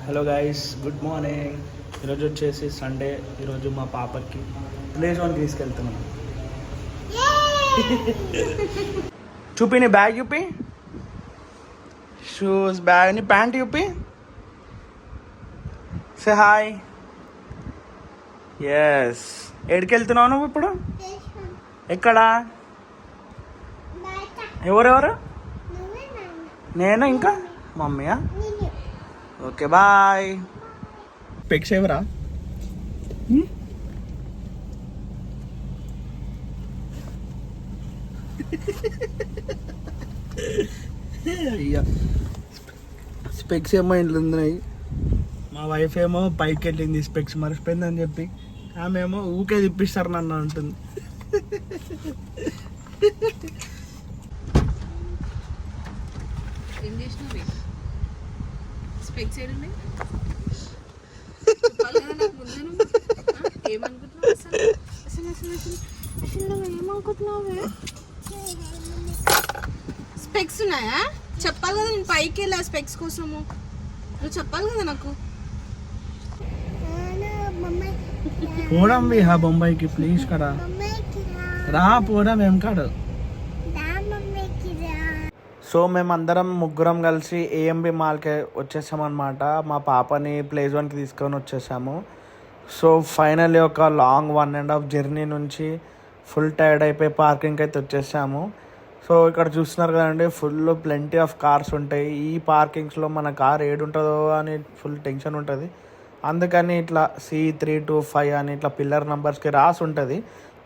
Hello guys, good morning. ఈరోజు వచ్చేసి Sunday. ఈరోజు మా పాపకి ప్లే జోన్కి తీసుకెళ్తున్నాం. చూపి నీ బ్యాగ్, చూపి షూస్, బ్యాగ్, నీ ప్యాంట్ చూపి. Say hi. ఎస్. ఎక్కడికి వెళ్తున్నావు నువ్వు ఇప్పుడు? ఎక్కడ? ఎవరెవరు? నేను ఇంకా మమ్మీయా? Okay bye. స్పెక్స్ ఎవరా? అయ్యా, స్పెక్స్ ఏమో ఇంట్లో ఉన్నాయి. మా వైఫ్ ఏమో పైకి వెళ్ళింది స్పెక్స్ మర్చిపోయిందని చెప్పి. ఆమె ఏమో ఊకే తిప్పిస్తారు నన్ను అంటుంది. ఏం చేసినావు? స్పెక్స్ ఏడున్నాయి? ఏమనుకుంటున్నావు అసలు అసలు అసలు అసలు అసలు నువ్వు ఏమనుకుంటున్నావే? స్పెక్స్ ఉన్నాయా? చెప్పాలి కదా, నేను పైకి వెళ్ళా స్పెక్స్ కోసము. నువ్వు చెప్పాలి కదా నాకు. పోదాం హా బొంబాయికి ప్లీజ్ కదా రా, పోదాం ఏం కాదు. సో మేమందరం ముగ్గురం కలిసి ఏఎంబి మాల్కి వచ్చేసామన్నమాట. మా పాపని ప్లే జోన్కి తీసుకొని వచ్చేసాము. సో ఫైనల్లీ ఒక లాంగ్ 1.5 జర్నీ నుంచి ఫుల్ టైర్డ్ అయిపోయి పార్కింగ్కి అయితే వచ్చేసాము. సో ఇక్కడ చూస్తున్నారు కదండి, ఫుల్ ప్లెంటీ ఆఫ్ కార్స్ ఉంటాయి. ఈ పార్కింగ్స్లో మన కార్ ఏడుంటుందో అని ఫుల్ టెన్షన్ ఉంటుంది. అందుకని ఇట్లా C325 అని ఇట్లా పిల్లర్ నెంబర్స్కి రాసి ఉంటుంది.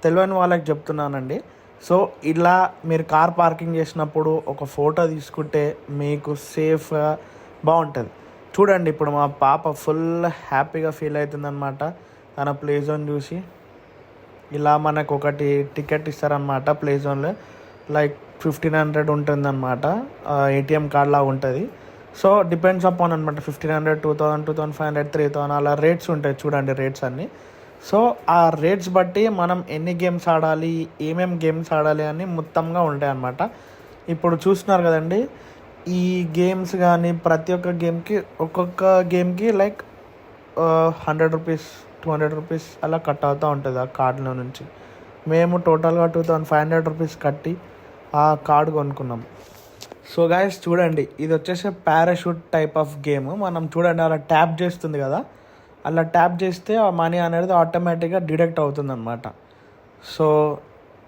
తెలియని వాళ్ళకి చెప్తున్నానండి. సో ఇలా మీరు కార్ పార్కింగ్ చేసినప్పుడు ఒక ఫోటో తీసుకుంటే మీకు సేఫ్గా బాగుంటుంది. చూడండి, ఇప్పుడు మా పాప ఫుల్ హ్యాపీగా ఫీల్ అవుతుందన్నమాట తన ప్లే జోన్ చూసి. ఇలా మనకు ఒకటి టికెట్ ఇస్తారనమాట ప్లే జోన్లో. లైక్ 1500 ఉంటుందన్నమాట. ATM కార్డ్ లాగా ఉంటుంది. సో డిపెండ్స్ అపాన్ అనమాట. 1500, 2000, 2500, 3000 అలా రేట్స్ ఉంటాయి. చూడండి రేట్స్ అన్నీ. సో ఆ రేట్స్ బట్టి మనం ఎన్ని గేమ్స్ ఆడాలి, ఏమేమి గేమ్స్ ఆడాలి అని మొత్తంగా ఉంటాయి అన్నమాట. ఇప్పుడు చూస్తున్నారు కదండి, ఈ గేమ్స్ కానీ ప్రతి ఒక్క గేమ్కి ఒక్కొక్క గేమ్కి లైక్ 100 రూపీస్, 200 రూపీస్ అలా కట్ అవుతూ ఉంటుంది ఆ కార్డులో నుంచి. మేము టోటల్గా 2500 రూపీస్ కట్టి ఆ కార్డు కొనుక్కున్నాం. సో గైస్ చూడండి, ఇది వచ్చేసి పారాషూట్ టైప్ ఆఫ్ గేమ్. మనం చూడండి అలా ట్యాప్ చేస్తుంది కదా, అలా ట్యాప్ చేస్తే ఆ మనీ అనేది ఆటోమేటిక్గా డిడక్ట్ అవుతుంది అనమాట. సో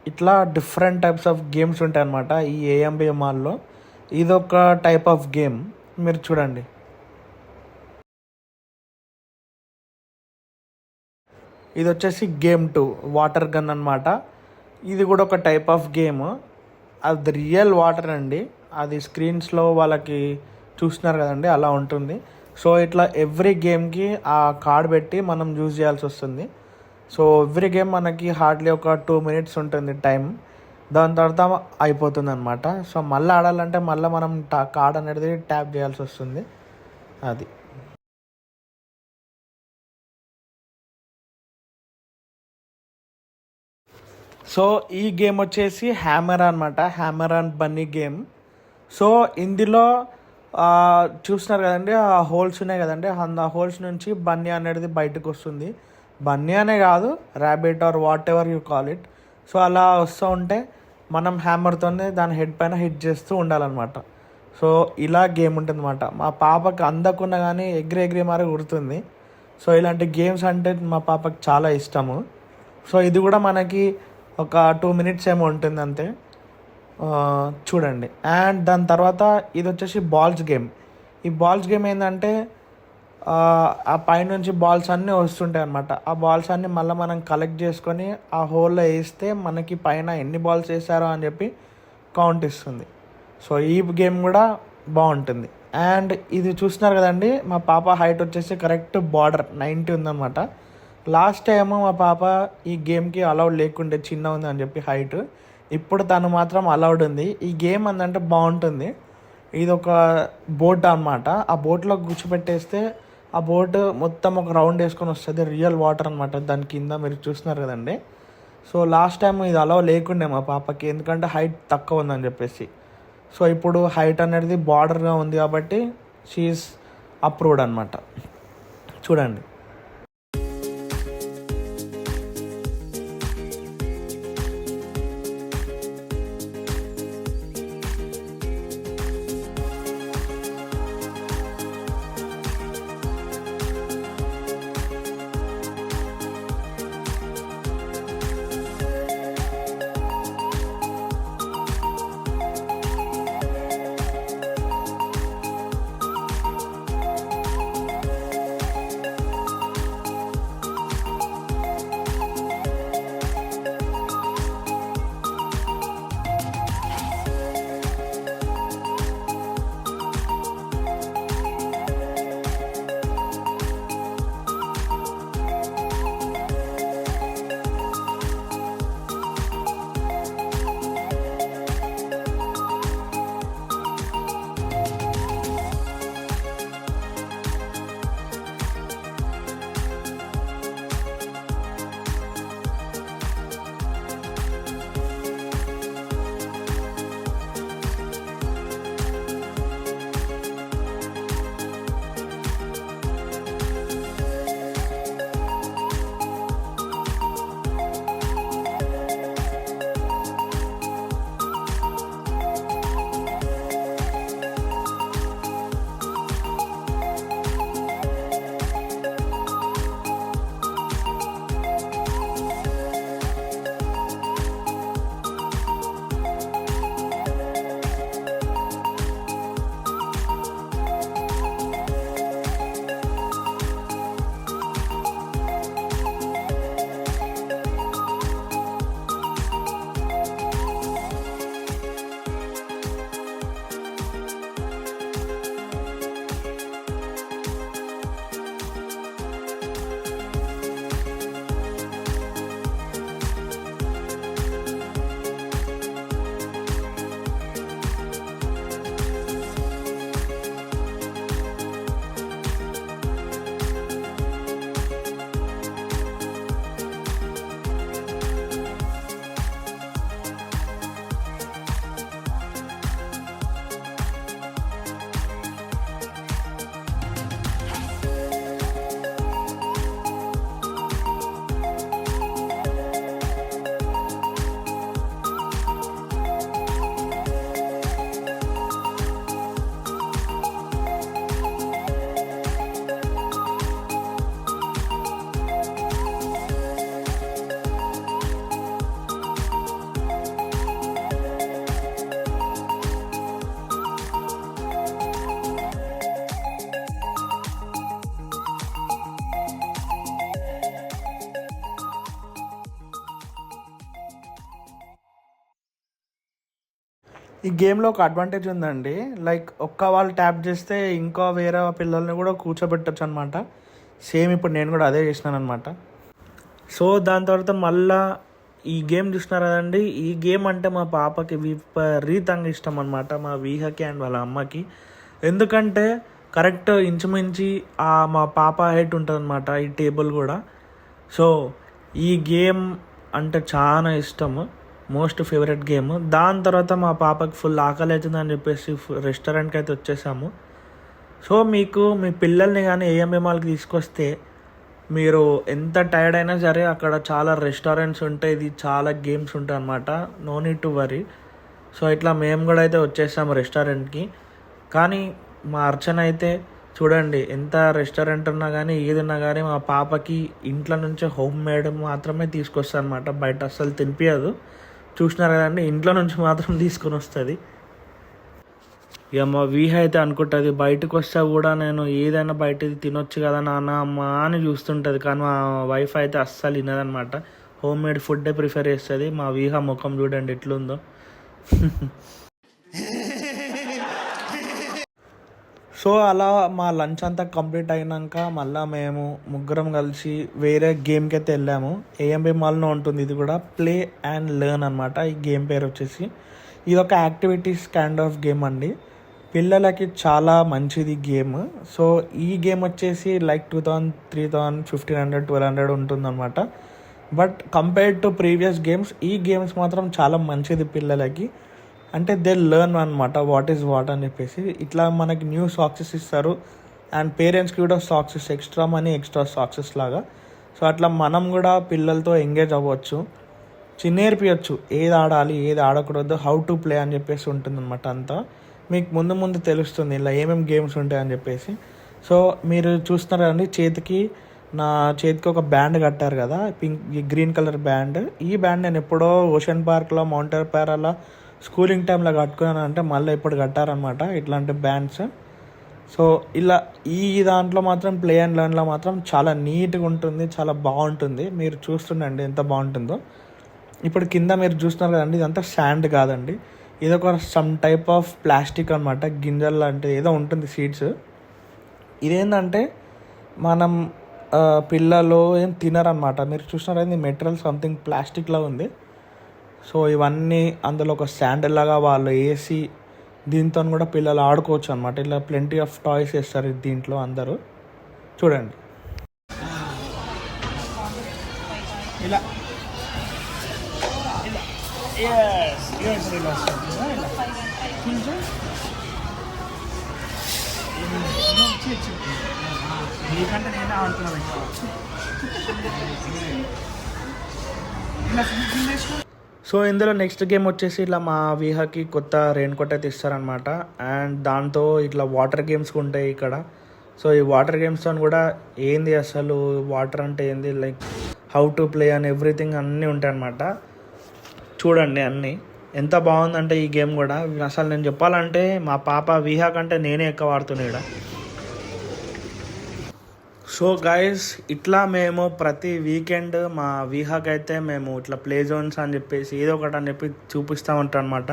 ఇట్లా డిఫరెంట్ టైప్స్ ఆఫ్ గేమ్స్ ఉంటాయి అన్నమాట ఈ ఏఎంబి మాల్లో. ఇదొక టైప్ ఆఫ్ గేమ్. మీరు చూడండి, ఇది వచ్చేసి గేమ్ 2 వాటర్ గన్ అనమాట. ఇది కూడా ఒక టైప్ ఆఫ్ గేమ్. అది రియల్ వాటర్ అండి. అది స్క్రీన్స్లో వాళ్ళకి చూస్తున్నారు కదండి, అలా ఉంటుంది. సో ఇట్లా ఎవ్రీ గేమ్కి ఆ కార్డ్ పెట్టి మనం యూజ్ చేయాల్సి వస్తుంది. సో ఎవ్రీ గేమ్ మనకి హార్డ్లీ ఒక 2 minutes ఉంటుంది టైం. దాని తర్వాత అయిపోతుంది అనమాట. సో మళ్ళీ ఆడాలంటే మళ్ళీ మనం కార్డ్ అనేది ట్యాప్ చేయాల్సి వస్తుంది. అది సో ఈ గేమ్ వచ్చేసి హ్యామర్ అనమాట. Hammer and Bunny game. So ఇందులో చూస్తున్నారు కదండి, ఆ హోల్స్ ఉన్నాయి కదండి, ఆ హోల్స్ నుంచి బన్నీ అనేది బయటకు వస్తుంది. బన్నీ అనే కాదు, rabbit or whatever you call it. So అలా వస్తూ ఉంటే మనం హ్యామర్తోనే దాని హెడ్ పైన హిట్ చేస్తూ ఉండాలన్నమాట. సో ఇలా గేమ్ ఉంటుంది అన్నమాట. మా పాపకి అందకుండా కానీ ఎగిరి మరి గుర్తుంది. సో ఇలాంటి గేమ్స్ అంటే మా పాపకి చాలా ఇష్టము. సో ఇది కూడా మనకి ఒక 2 minutes ఏమో ఉంటుంది అంతే. చూడండి. అండ్ దాని తర్వాత ఇది వచ్చేసి బాల్స్ గేమ్. ఈ బాల్స్ గేమ్ ఏంటంటే ఆ పైనుంచి బాల్స్ అన్నీ వస్తుంటాయి అన్నమాట. ఆ బాల్స్ అన్నీ మళ్ళీ మనం కలెక్ట్ చేసుకొని ఆ హోల్లో వేస్తే మనకి పైన ఎన్ని బాల్స్ వేసారో అని చెప్పి కౌంట్ ఇస్తుంది. సో ఈ గేమ్ కూడా బాగుంటుంది. అండ్ ఇది చూస్తున్నారు కదండి, మా పాప హైట్ వచ్చేసి కరెక్ట్ బార్డర్ 90 ఉందన్నమాట. లాస్ట్ టైం మా పాప ఈ గేమ్కి అలౌడ్ లేకుండే, చిన్న ఉంది అని చెప్పి హైట్. ఇప్పుడు తను మాత్రం అలౌడ్ ఉంది. ఈ గేమ్ అందంటే బాగుంటుంది. ఇది ఒక బోట్ అన్నమాట. ఆ బోట్లో కూర్చోపెట్టేస్తే ఆ బోట్ మొత్తం ఒక రౌండ్ వేసుకొని వస్తుంది. రియల్ వాటర్ అనమాట దాని కింద, మీరు చూస్తున్నారు కదండి. సో లాస్ట్ టైం ఇది అలౌ లేకుండే మా పాపకి, ఎందుకంటే హైట్ తక్కువ ఉందని చెప్పేసి. సో ఇప్పుడు హైట్ అనేది బార్డర్గా ఉంది కాబట్టి షీఈస్ అప్రూవ్డ్ అనమాట. చూడండి. ఈ గేమ్లో ఒక అడ్వాంటేజ్ ఉందండి. లైక్ ఒక్క వాళ్ళు ట్యాప్ చేస్తే ఇంకా వేరే పిల్లల్ని కూడా కూర్చోబెట్టచ్చు అనమాట. సేమ్ ఇప్పుడు నేను కూడా అదే చేసినాను అనమాట. సో దాని తర్వాత మళ్ళా ఈ గేమ్ చూసినారు కదండి. ఈ గేమ్ అంటే మా పాపకి విపరీతంగా ఇష్టం అనమాట, మా వీహకి అండ్ వాళ్ళ అమ్మకి. ఎందుకంటే కరెక్ట్ ఇంచుమించి మా పాప హైట్ ఉంటుంది అనమాట ఈ టేబుల్ కూడా. సో ఈ గేమ్ అంటే చాలా ఇష్టము, మోస్ట్ ఫేవరెట్ గేమ్. దాని తర్వాత మా పాపకి ఫుల్ ఆకలి అవుతుందని చెప్పేసి రెస్టారెంట్కి అయితే వచ్చేసాము. సో మీకు మీ పిల్లల్ని కానీ ఏఎంబి మాల్కి తీసుకొస్తే మీరు ఎంత టైర్డ్ అయినా సరే అక్కడ చాలా రెస్టారెంట్స్ ఉంటాయి, ఇది చాలా గేమ్స్ ఉంటాయి అన్నమాట. No need to worry. So ఇట్లా మేము కూడా అయితే వచ్చేసాము రెస్టారెంట్కి. కానీ మా అర్చన అయితే చూడండి, ఎంత రెస్టారెంట్ ఉన్నా కానీ ఏది ఉన్నా కానీ మా పాపకి ఇంట్లో నుంచే హోమ్ మేడ్ మాత్రమే తీసుకొస్తుంది అనమాట, బయట అస్సలు తినిపించదు. చూసినారు కదండి, ఇంట్లో నుంచి మాత్రం తీసుకొని వస్తుంది. ఇక మా వీహ అయితే అనుకుంటుంది బయటకు వస్తే కూడా నేను ఏదైనా బయటది తినొచ్చు కదా నాన్న అమ్మ అని చూస్తుంటుంది. కానీ మా వైఫ్ అయితే అస్సలు తినదనమాట, హోమ్ మేడ్ ఫుడ్డే ప్రిఫర్ చేస్తుంది. మా వీహ ముఖం చూడండి ఎట్లుందో. సో అలా మా లంచ్ అంతా కంప్లీట్ అయినాక మళ్ళీ మేము ముగ్గురం కలిసి వేరే గేమ్కి అయితే వెళ్ళాము. ఏఎంబి మాల్లో ఉంటుంది, ఇది కూడా ప్లే అండ్ లెర్న్ అనమాట. ఈ గేమ్ పేరు వచ్చేసి ఇది ఒక యాక్టివిటీస్ కైండ్ ఆఫ్ గేమ్ అండి. పిల్లలకి చాలా మంచిది గేమ్. సో ఈ గేమ్ వచ్చేసి లైక్ 2000, 3000, 1500, 1200 ఉంటుందన్నమాట. But compared to previous games ఈ గేమ్స్ మాత్రం చాలా మంచిది పిల్లలకి. అంటే దే లెర్న్ అనమాట వాట్ ఈస్ వాట్ అని చెప్పేసి. ఇట్లా మనకి న్యూ సాక్సెస్ ఇస్తారు అండ్ పేరెంట్స్కి కూడా socks extra money extra socks లాగా. సో అట్లా మనం కూడా పిల్లలతో ఎంగేజ్ అవ్వచ్చు, నేర్పించచ్చు ఏది ఆడాలి ఏది ఆడకూడదు, హౌ టు ప్లే అని చెప్పేసి ఉంటుందన్నమాట. అంతా మీకు ముందు ముందు తెలుస్తుంది ఇలా ఏమేమి గేమ్స్ ఉంటాయని చెప్పేసి. సో మీరు చూస్తున్నారు కదండి నా చేతికి ఒక బ్యాండ్ కట్టారు కదా, గ్రీన్ కలర్ బ్యాండ్. ఈ బ్యాండ్ నేను ఎప్పుడో ఓషన్ పార్క్లో మౌంటైన్ ప్యారాలో స్కూలింగ్ టైంలో కట్టుకున్నాను, అంటే మళ్ళీ ఇప్పుడు కట్టారనమాట ఇట్లాంటి బ్యాండ్స్. సో ఇలా ఈ దాంట్లో మాత్రం ప్లే అండ్ లర్న్లో మాత్రం చాలా నీట్గా ఉంటుంది, చాలా బాగుంటుంది. మీరు చూస్తుండండి ఎంత బాగుంటుందో. ఇప్పుడు కింద మీరు చూస్తున్నారు కదండి, ఇదంతా శాండ్ కాదండి, ఇది ఒక సమ్ టైప్ ఆఫ్ ప్లాస్టిక్ అనమాట, గింజలు లాంటిది ఏదో ఉంటుంది సీడ్స్. ఇదేంటంటే మనం పిల్లలు ఏం తినరనమాట. మీరు చూసినారైంది మెటీరియల్ సంథింగ్ ప్లాస్టిక్లా ఉంది. సో ఇవన్నీ అందులో ఒక శాండిల్ లాగా వాళ్ళు వేసి దీంతో కూడా పిల్లలు ఆడుకోవచ్చు అనమాట. ఇలా ప్లెంటీ ఆఫ్ టాయ్స్ వేస్తారు దీంట్లో అందరూ. చూడండి ఇలా నీకంటే నేనే ఆడుతున్నాను. సో ఇందులో నెక్స్ట్ గేమ్ వచ్చేసి ఇట్లా మా విహాకి కొత్త రెయిన్ కోట్ అయితే ఇస్తారనమాట. అండ్ దాంతో ఇట్లా వాటర్ గేమ్స్ ఉంటాయి ఇక్కడ. సో ఈ వాటర్ గేమ్స్తో కూడా ఏంది అసలు వాటర్ అంటే ఏంది, like how to play and everything అన్నీ ఉంటాయి అన్నమాట. చూడండి అన్నీ ఎంత బాగుందంటే ఈ గేమ్ కూడా. అసలు నేను చెప్పాలంటే మా పాప విహా కంటే నేనే ఎక్కువ వాడుతున్నాడు. సో గైస్ ఇట్లా మేము ప్రతి వీకెండ్ మా విహాకి అయితే మేము ఇట్లా ప్లే జోన్స్ అని చెప్పేసి ఏదో ఒకటి అని చెప్పి చూపిస్తూ ఉంటాం అనమాట.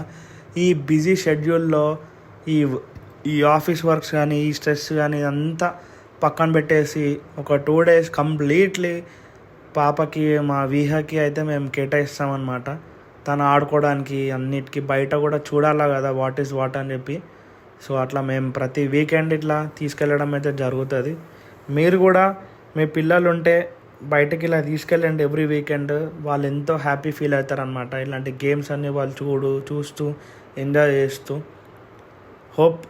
ఈ బిజీ షెడ్యూల్లో ఈ ఆఫీస్ వర్క్స్ కానీ ఈ స్ట్రెస్ కానీ అంతా పక్కన పెట్టేసి ఒక 2 days కంప్లీట్లీ పాపకి మా విహాకి అయితే మేము కేటాయిస్తామన్నమాట. తను ఆడుకోవడానికి అన్నిటికీ బయట కూడా చూడాలా కదా వాట్ ఈస్ వాట్ అని చెప్పి. సో అట్లా మేము ప్రతి వీకెండ్ ఇట్లా తీసుకెళ్ళడం అయితే జరుగుతుంది. మీరు కూడా మీ పిల్లలు ఉంటే బయటకి ఇలా తీసుకెళ్ళండి ఎవ్రీ వీకెండ్. వాళ్ళు ఎంతో హ్యాపీ ఫీల్ అవుతారనమాట. ఇలాంటి గేమ్స్ అన్నీ వాళ్ళు చూస్తూ ఎంజాయ్ చేస్తూ. Hope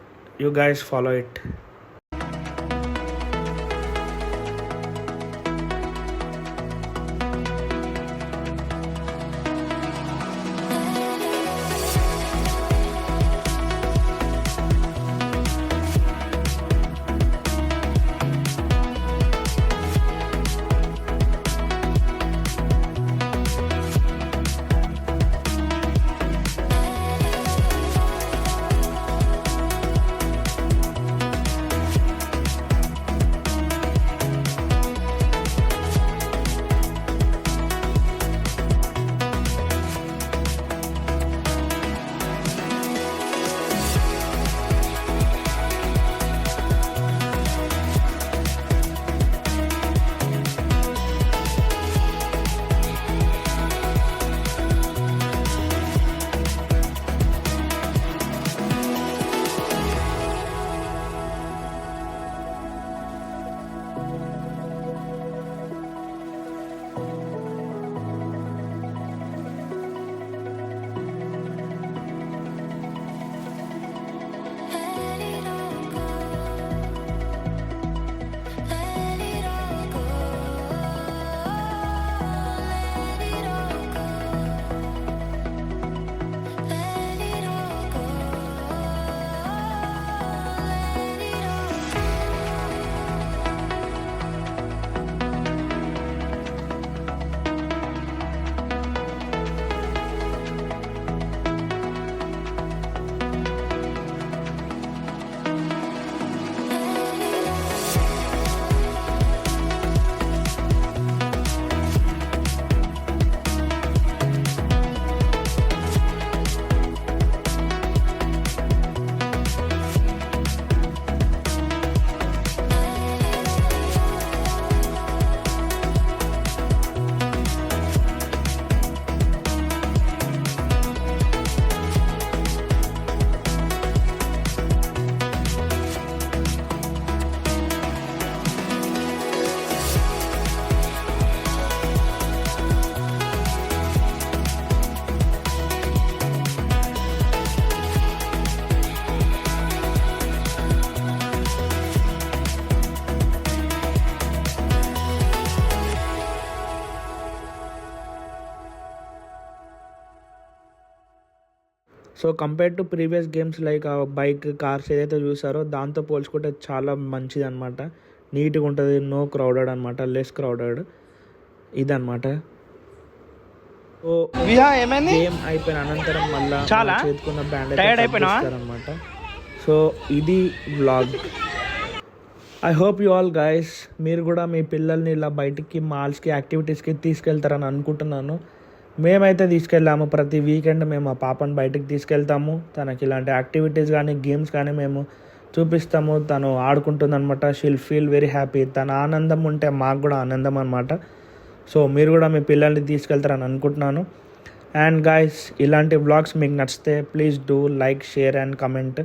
you guys follow it. So compare to previous games like bike cars ఏదైతే చూసారో దాంతో పోల్చుకుంటే చాలా మంచిది అనమాట. నీట్గా ఉంటుంది, నో క్రౌడెడ్ అనమాట, లెస్ క్రౌడెడ్ ఇదనమాట. సో గేమ్ అయిపోయిన అనంతరం మళ్ళీ చేతుకున్న బ్యాండ్ అనమాట. సో ఇది vlog. I hope you all guys మీరు కూడా మీ పిల్లల్ని ఇలా బయటికి మాల్స్కి యాక్టివిటీస్కి తీసుకెళ్తారని అనుకుంటున్నాను. మేమైతే తీసుకెళ్ళాము. ప్రతి వీకెండ్ మేము మా పాపను బయటికి తీసుకెళ్తాము. తనకి ఇలాంటి యాక్టివిటీస్ కానీ గేమ్స్ కానీ మేము చూపిస్తాము. తను ఆడుకుంటుంది అనమాట. She'll feel very happy. తన ఆనందం ఉంటే మాకు కూడా ఆనందం అనమాట. సో మీరు కూడా మీ పిల్లల్ని తీసుకెళ్తారని అనుకుంటున్నాను. అండ్ గైస్ ఇలాంటి వ్లాగ్స్ మీకు నచ్చితే please do like, share and comment.